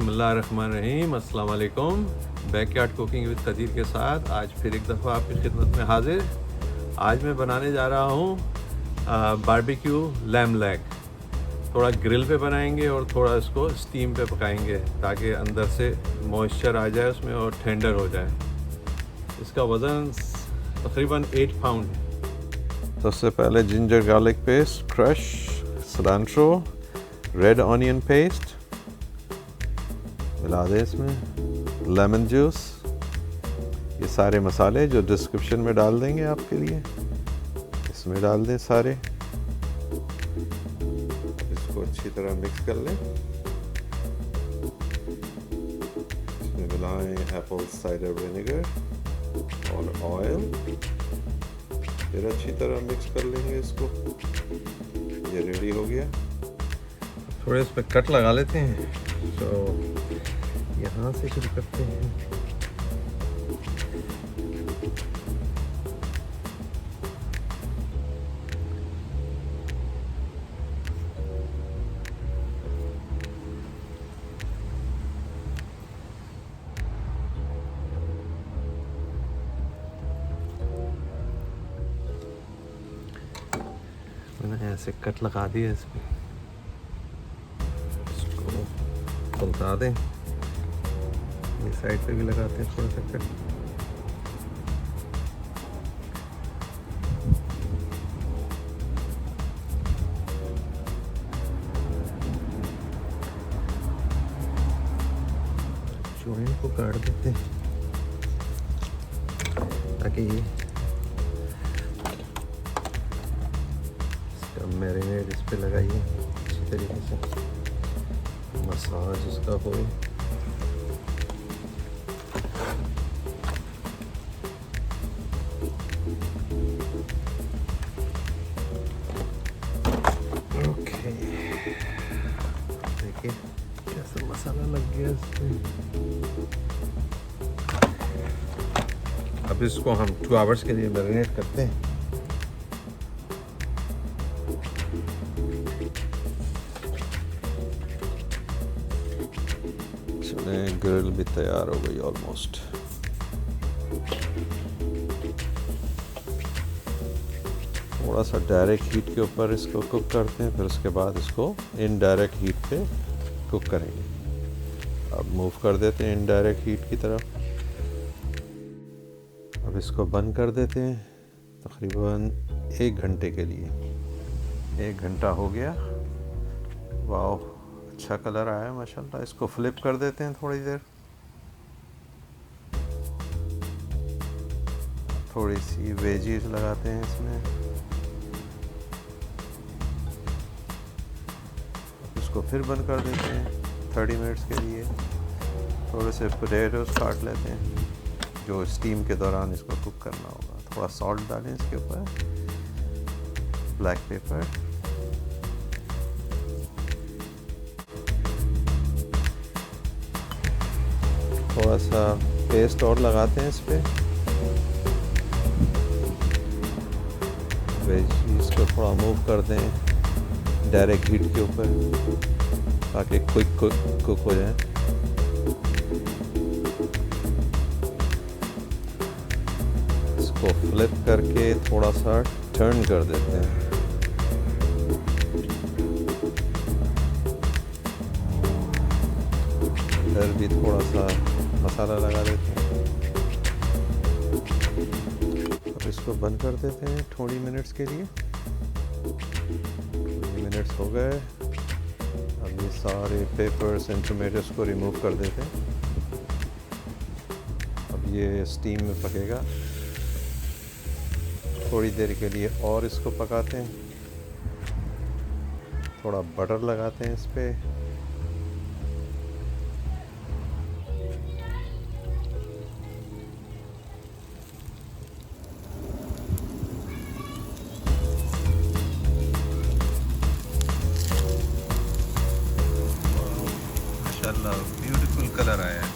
बिस्मिल्लाहिर्रहमानिर्रहीम, अस्सलाम वालेकुम। बैकयार्ड कुकिंग विद कदीर के साथ आज फिर एक दफ़ा आपकी खिदमत में हाजिर। आज मैं बनाने जा रहा हूँ बारबेक्यू लैम लेग। थोड़ा ग्रिल पे बनाएंगे और थोड़ा इसको स्टीम पे पकाएंगे ताकि अंदर से मॉइस्चर आ जाए उसमें और टेंडर हो जाए। इसका वज़न तकरीबन 8 पाउंड है। सबसे पहले ginger garlic paste, crush, cilantro, red onion paste मिला दें इसमें, लेमन जूस, ये सारे मसाले जो डिस्क्रिप्शन में डाल देंगे आपके लिए, इसमें डाल दें सारे। इसको अच्छी तरह मिक्स कर लें। इसमें मिलाएं एप्पल साइडर विनेगर और ऑयल, फिर अच्छी तरह मिक्स कर लेंगे इसको। ये रेडी हो गया। थोड़े इस पर कट लगा लेते हैं, तो यहाँ से शुरू करते हैं। मैंने ऐसे कट लगा दिया इसमें, इसको पलटा दें। ये साइड पे भी लगाते हैं थोड़ा सा कट। जॉइंट को काट देते हैं ताकि ये इसका मैरिनेट इस पे लगाइए अच्छी तरीके से, मसाज इसका हो। देखिए कैसा मसाला लग गया इसमें। अब इसको हम 2 आवर्स के लिए मैरिनेट करते हैं। चलिए, ग्रिल भी तैयार हो गई ऑलमोस्ट। थोड़ा सा डायरेक्ट हीट के ऊपर इसको कुक करते हैं, फिर उसके बाद इसको इनडायरेक्ट हीट पे कुक करेंगे। अब मूव कर देते हैं इनडायरेक्ट हीट की तरफ। अब इसको बंद कर देते हैं तकरीबन 1 घंटे के लिए। 1 घंटा हो गया। वाह, अच्छा कलर आया माशाल्लाह। इसको फ्लिप कर देते हैं थोड़ी देर। थोड़ी सी वेजीज लगाते हैं इसमें। इसको फिर बंद कर देते हैं 30 मिनट्स के लिए। थोड़े से पोटैटोस काट लेते हैं जो स्टीम के दौरान इसको कुक करना होगा। थोड़ा सॉल्ट डालें इसके ऊपर, ब्लैक पेपर, थोड़ा सा पेस्ट और लगाते हैं इस पे। वेजीज को थोड़ा मूव कर दें डायरेक्ट हीट के ऊपर ताकि क्विक कुक हो जाए। इसको फ्लिप करके थोड़ा सा टर्न कर देते हैं। इधर भी थोड़ा सा मसाला लगा देते हैं। अब इसको बंद कर देते हैं 20 मिनट्स के लिए। 20 मिनट्स हो गए। अब ये सारे पेपर्स एंड टोमेटोस को रिमूव कर देते हैं। अब ये स्टीम में पकेगा थोड़ी देर के लिए और इसको पकाते हैं। थोड़ा बटर लगाते हैं इस पे। माशाल्लाह ब्यूटीफुल कलर आया है।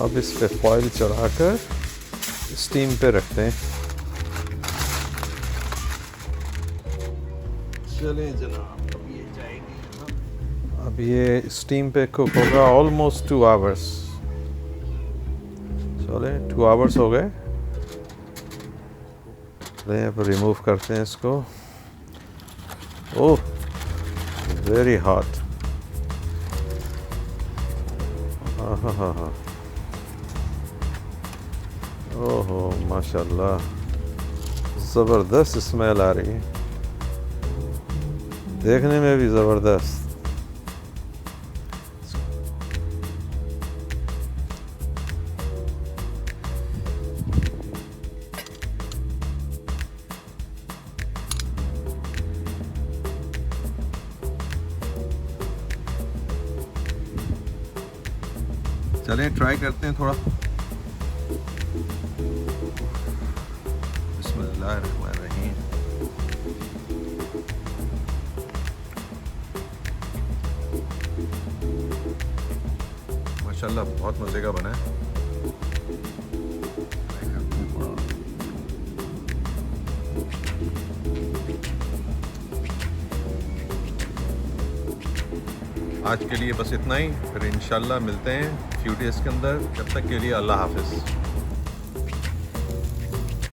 अब इस पे फॉइल चढ़ाकर स्टीम पे रखते हैं। चलें जनाब, अब ये जाएगी। अब ये स्टीम पे कुक होगा ऑलमोस्ट 2 आवर्स। चले 2 आवर्स हो गए। अब रिमूव करते हैं इसको। Oh very hot. हाँ। ओहो माशाल्लाह, ज़बरदस्त स्मेल आ रही है, देखने में भी ज़बरदस्त। चलें ट्राई करते हैं थोड़ा। बिस्मिल्लाहिर्रहमानिर्रहीम। माशाल्लाह बहुत मज़े का बना है। आज के लिए बस इतना ही, फिर इंशाल्लाह मिलते हैं फ्यू डेज़ के अंदर। जब तक के लिए अल्लाह हाफ़िज़।